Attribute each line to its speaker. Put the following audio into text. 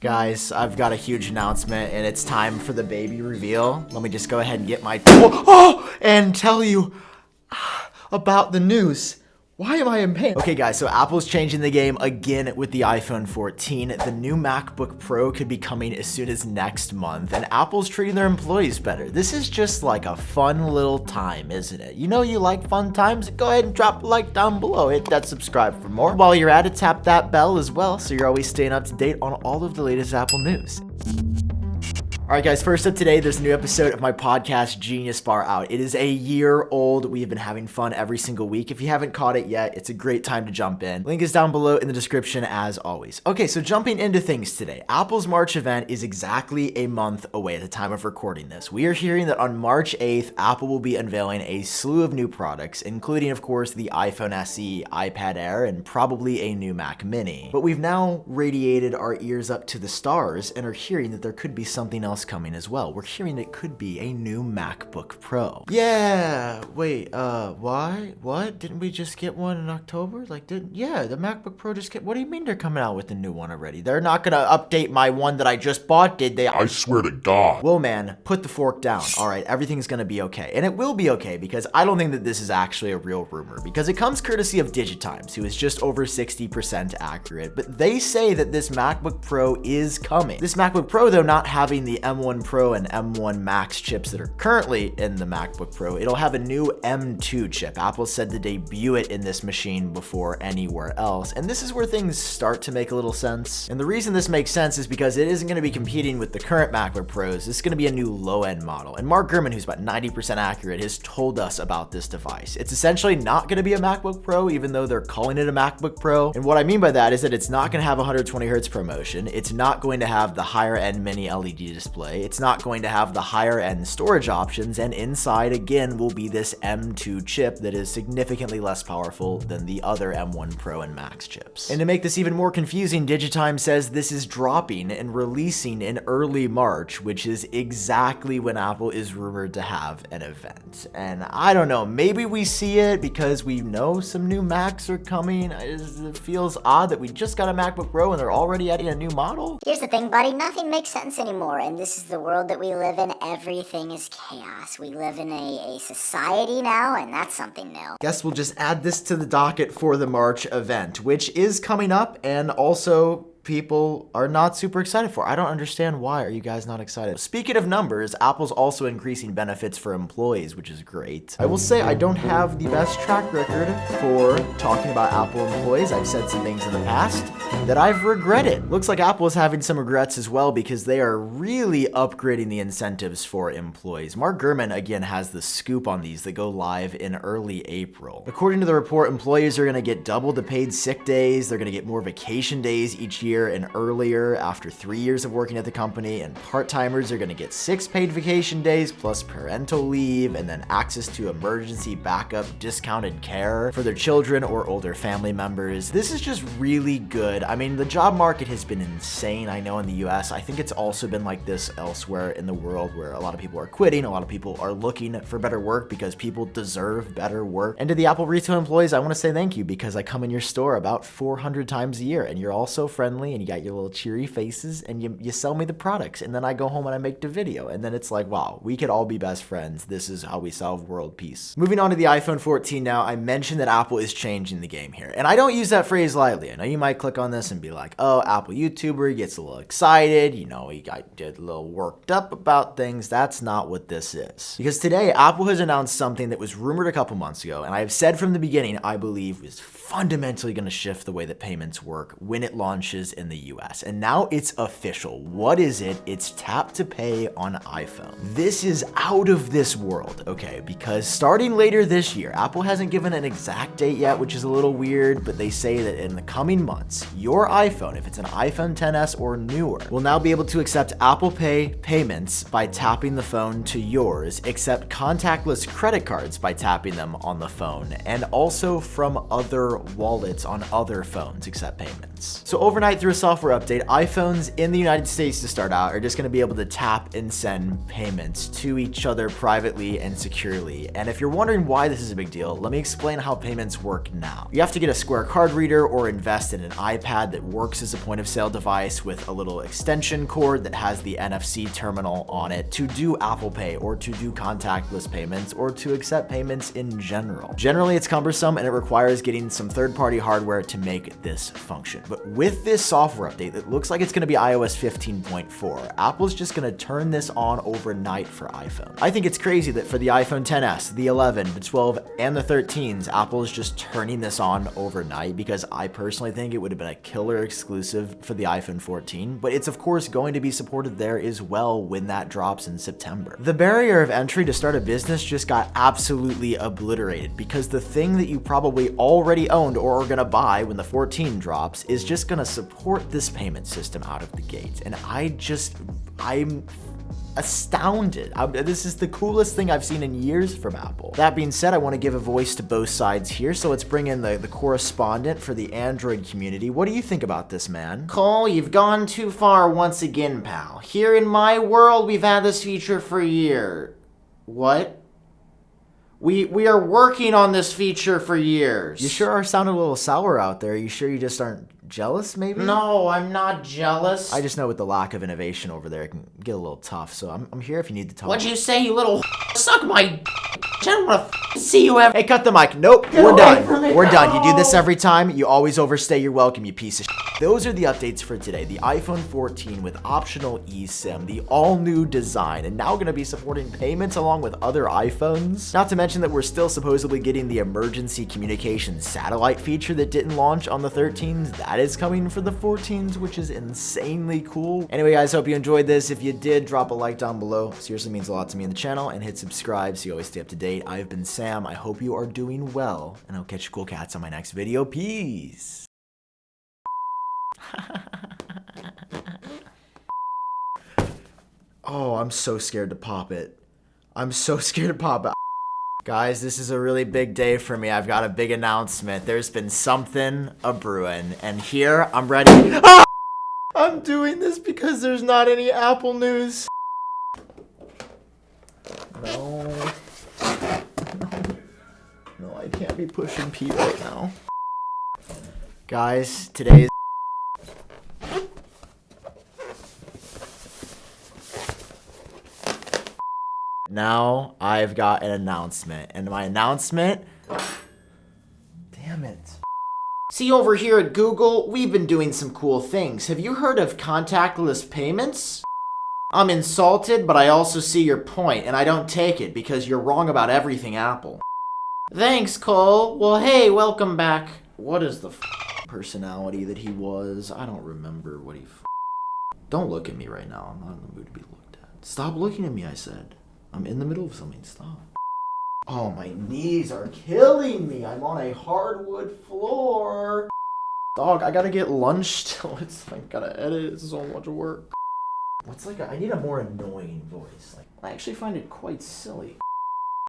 Speaker 1: Guys, I've got a huge announcement and it's time for the baby reveal. Let me just go ahead and get my and tell you about the news. Why am I in pain? Okay guys, so Apple's changing the game again with the iPhone 14. The new MacBook Pro could be coming as soon as next month, and Apple's treating their employees better. This is just like a fun little time, isn't it? You know you like fun times? Go ahead and drop a like down below. Hit that subscribe for more. While you're at it, tap that bell as well so you're always staying up to date on all of the latest Apple news. Alright guys, first up today, there's a new episode of my podcast, Genius Bar out. It is a year old. We have been having fun every single week. If you haven't caught it yet, it's a great time to jump in. Link is down below in the description as always. Okay, so jumping into things today. Apple's March event is exactly a month away at the time of recording this. We are hearing that on March 8th, Apple will be unveiling a slew of new products, including of course the iPhone SE, iPad Air, and probably a new Mac Mini. But we've now radiated our ears up to the stars and are hearing that there could be something else coming as well. We're hearing it could be a new MacBook Pro. Yeah, wait, why? What? Didn't we just get one in October? Yeah, the MacBook Pro just what do you mean they're coming out with a new one already? They're not gonna update my one that I just bought, did they?
Speaker 2: I swear to God.
Speaker 1: Whoa, man, put the fork down. All right, everything's gonna be okay. And it will be okay because I don't think that this is actually a real rumor because it comes courtesy of Digitimes, who is just over 60% accurate, but they say that this MacBook Pro is coming. This MacBook Pro, though, not having the M1 Pro and M1 Max chips that are currently in the MacBook Pro, it'll have a new M2 chip. Apple said to debut it in this machine before anywhere else, and this is where things start to make a little sense. And the reason this makes sense is because it isn't going to be competing with the current MacBook Pros. This is going to be a new low-end model, and Mark Gurman, who's about 90% accurate, has told us about this device. It's essentially not going to be a MacBook Pro, even though they're calling it a MacBook Pro, and what I mean by that is that it's not going to have 120 Hz ProMotion, it's not going to have the higher-end mini LED display, it's not going to have the higher end storage options, and inside again will be this M2 chip that is significantly less powerful than the other M1 Pro and Max chips. And to make this even more confusing, Digitime says this is dropping and releasing in early March, which is exactly when Apple is rumored to have an event. And I don't know, maybe we see it because we know some new Macs are coming. It feels odd that we just got a MacBook Pro and they're already adding a new model.
Speaker 3: Here's the thing, buddy, nothing makes sense anymore, and this is the world that we live in. Everything is chaos. We live in a society now, and that's something new.
Speaker 1: Guess we'll just add this to the docket for the March event, which is coming up, and also people are not super excited for. I don't understand why. Are you guys not excited? Speaking of numbers, Apple's also increasing benefits for employees, which is great. I will say I don't have the best track record for talking about Apple employees. I've said some things in the past that I've regretted. Looks like Apple is having some regrets as well because they are really upgrading the incentives for employees. Mark Gurman, again, has the scoop on these that go live in early April. According to the report, employees are going to get double the paid sick days. They're going to get more vacation days each year and earlier after 3 years of working at the company, and part-timers are going to get 6 paid vacation days plus parental leave and then access to emergency backup discounted care for their children or older family members. This is just really good. I mean, the job market has been insane, I know, in the US. I think it's also been like this elsewhere in the world where a lot of people are quitting, a lot of people are looking for better work because people deserve better work. And to the Apple retail employees, I want to say thank you because I come in your store about 400 times a year and you're all so friendly and you got your little cheery faces and you sell me the products, and then I go home and I make the video, and then it's like, wow, we could all be best friends. This is how we solve world peace. Moving on to the iPhone 14 now, I mentioned that Apple is changing the game here, and I don't use that phrase lightly. I know you might click on this and be like, oh, Apple YouTuber gets a little excited, you know, he got a little worked up about things. That's not what this is. Because today, Apple has announced something that was rumored a couple months ago, and I have said from the beginning, I believe is fundamentally going to shift the way that payments work when it launches in the US. And now it's official. What is it? It's tap to pay on iPhone. This is out of this world, okay? Because starting later this year, Apple hasn't given an exact date yet, which is a little weird, but they say that in the coming months, your iPhone, if it's an iPhone XS or newer, will now be able to accept Apple Pay payments by tapping the phone to yours, accept contactless credit cards by tapping them on the phone, and also from other wallets on other phones accept payments. So overnight through a software update, iPhones in the United States to start out are just going to be able to tap and send payments to each other privately and securely. And if you're wondering why this is a big deal, let me explain how payments work now. You have to get a Square card reader or invest in an iPad iPad that works as a point of sale device with a little extension cord that has the NFC terminal on it to do Apple Pay or to do contactless payments or to accept payments in general. Generally, it's cumbersome and it requires getting some third-party hardware to make this function. But with this software update, it looks like it's going to be iOS 15.4. Apple's just going to turn this on overnight for iPhone. I think it's crazy that for the iPhone XS, the 11, the 12, and the 13s, Apple is just turning this on overnight, because I personally think it would have been a killer exclusive for the iPhone 14, but it's of course going to be supported there as well when that drops in September. The barrier of entry to start a business just got absolutely obliterated, because the thing that you probably already owned or are gonna buy when the 14 drops is just gonna support this payment system out of the gate. And I'm astounded. This is the coolest thing I've seen in years from Apple. That being said, I want to give a voice to both sides here, so let's bring in the correspondent for the Android community. What do you think about this, man?
Speaker 2: Cole, you've gone too far once again, pal. Here in my world, we've had this feature for a year. What? We are working on this feature for years.
Speaker 1: You sure are sounding a little sour out there. You sure you just aren't jealous, maybe?
Speaker 2: No, I'm not jealous.
Speaker 1: I just know with the lack of innovation over there, it can get a little tough, so I'm here if you need to talk.
Speaker 2: What'd you say, you little suck my I don't want to see you ever.
Speaker 1: Hey, cut the mic. Nope,
Speaker 2: Get
Speaker 1: we're
Speaker 2: away
Speaker 1: done.
Speaker 2: from me.
Speaker 1: We're done. You do
Speaker 2: No.
Speaker 1: this every time. You always overstay your welcome, you piece of shit. Those are the updates for today. The iPhone 14 with optional eSIM, the all-new design, and now going to be supporting payments along with other iPhones. Not to mention that we're still supposedly getting the emergency communication satellite feature that didn't launch on the 13s. That is coming for the 14s, which is insanely cool. Anyway, guys, hope you enjoyed this. If you did, drop a like down below. Seriously means a lot to me in the channel, and hit subscribe so you always stay up to date. I've been Sam. I hope you are doing well, and I'll catch you cool cats on my next video. Peace. Oh, I'm so scared to pop it. I'm so scared to pop it. Guys, this is a really big day for me. I've got a big announcement. There's been something a-brewing, and here, I'm ready. Ah! I'm doing this because there's not any Apple news. No. No, I can't be pushing P right now. Guys, today's now I've got an announcement, and my announcement, damn it.
Speaker 2: See, over here at Google, we've been doing some cool things. Have you heard of contactless payments? I'm insulted, but I also see your point, and I don't take it because you're wrong about everything Apple. Thanks, Cole. Well, hey, welcome back. What is the
Speaker 1: Personality that he was, I don't remember what he Don't look at me right now. I'm not in the mood to be looked at. Stop looking at me, I said. I'm in the middle of something. Stop. Oh, my knees are killing me. I'm on a hardwood floor. Dog, I gotta get lunch still. It's like, gotta edit. It's so much work. What's like I need a more annoying voice. Like, I actually find it quite silly.